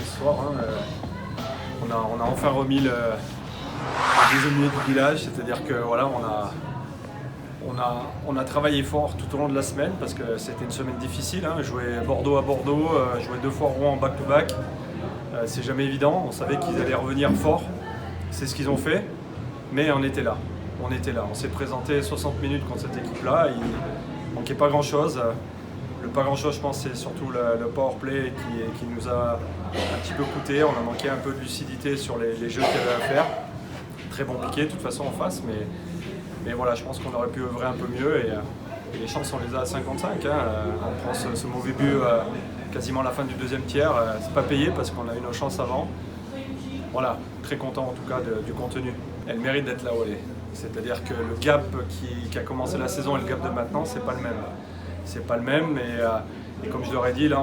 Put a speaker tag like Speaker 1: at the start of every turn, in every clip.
Speaker 1: ce soir. Hein. On a enfin remis le deuxième milieu du village, c'est-à-dire que voilà, on a travaillé fort tout au long de la semaine parce que c'était une semaine difficile. Hein. Jouer Bordeaux à Bordeaux, jouer 2 fois Rouen en back-to-back, c'est jamais évident. On savait qu'ils allaient revenir fort, c'est ce qu'ils ont fait, mais on était là. On s'est présenté 60 minutes contre cette équipe-là, il manquait pas grand-chose. Le pas grand-chose, je pense, c'est surtout le power play qui nous a un petit peu coûté. On a manqué un peu de lucidité sur les jeux qu'il y avait à faire. Très bon piqué de toute façon en face, mais voilà, je pense qu'on aurait pu œuvrer un peu mieux et les chances on les a à 55. Hein. On prend ce mauvais but quasiment à la fin du deuxième tiers, c'est pas payé parce qu'on a eu nos chances avant. Voilà, très content en tout cas du contenu. Elle mérite d'être là où elle est. C'est-à-dire que le gap qui a commencé la saison et le gap de maintenant, c'est pas le même. C'est pas le même et comme je leur ai dit là,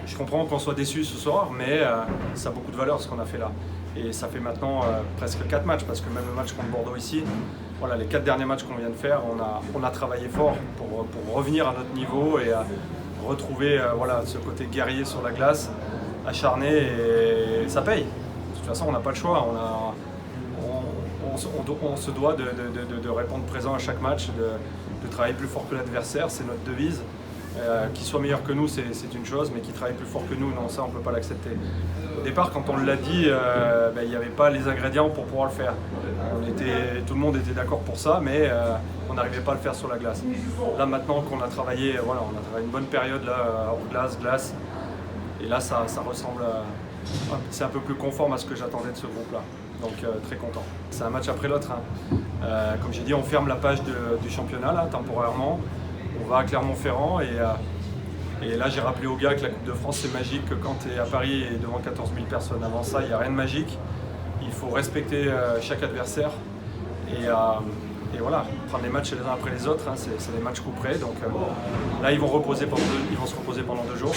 Speaker 1: je comprends qu'on soit déçu ce soir, mais ça a beaucoup de valeur ce qu'on a fait là. Et ça fait maintenant presque 4 matchs, parce que même le match contre Bordeaux ici, voilà, les 4 derniers matchs qu'on vient de faire, on a travaillé fort pour revenir à notre niveau et retrouver voilà, ce côté guerrier sur la glace, acharné, et ça paye. De toute façon, on n'a pas le choix. On se doit de répondre présent à chaque match, de travailler plus fort que l'adversaire, c'est notre devise. Qu'il soit meilleur que nous, c'est une chose, mais qu'il travaille plus fort que nous, non, ça on ne peut pas l'accepter. Au départ, quand on l'a dit, il n'y avait pas les ingrédients pour pouvoir le faire. Tout le monde était d'accord pour ça, mais on n'arrivait pas à le faire sur la glace. Là maintenant qu'on a travaillé, voilà, on a travaillé une bonne période là, hors glace, et là ça ressemble c'est un peu plus conforme à ce que j'attendais de ce groupe-là. Donc très content. C'est un match après l'autre. Hein. Comme j'ai dit, on ferme la page du championnat là, temporairement. On va à Clermont-Ferrand et là j'ai rappelé aux gars que la Coupe de France c'est magique, que quand tu es à Paris et devant 14 000 personnes, avant ça il n'y a rien de magique. Il faut respecter chaque adversaire et voilà, prendre les matchs les uns après les autres, hein, c'est des matchs couperés. Donc là ils vont se reposer pendant 2 jours.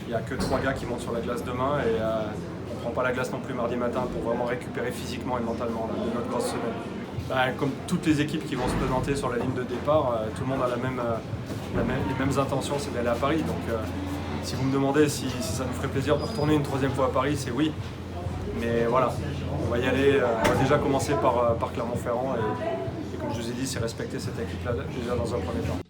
Speaker 1: Il n'y a que 3 gars qui montent sur la glace demain et on ne prend pas la glace non plus mardi matin pour vraiment récupérer physiquement et mentalement là, de notre grosse semaine. Comme toutes les équipes qui vont se présenter sur la ligne de départ, tout le monde a les mêmes intentions, c'est d'aller à Paris. Donc si vous me demandez si ça nous ferait plaisir de retourner une 3e fois à Paris, c'est oui. Mais voilà, on va y aller, on va déjà commencer par Clermont-Ferrand et comme je vous ai dit, c'est respecter cette équipe-là déjà dans un premier temps.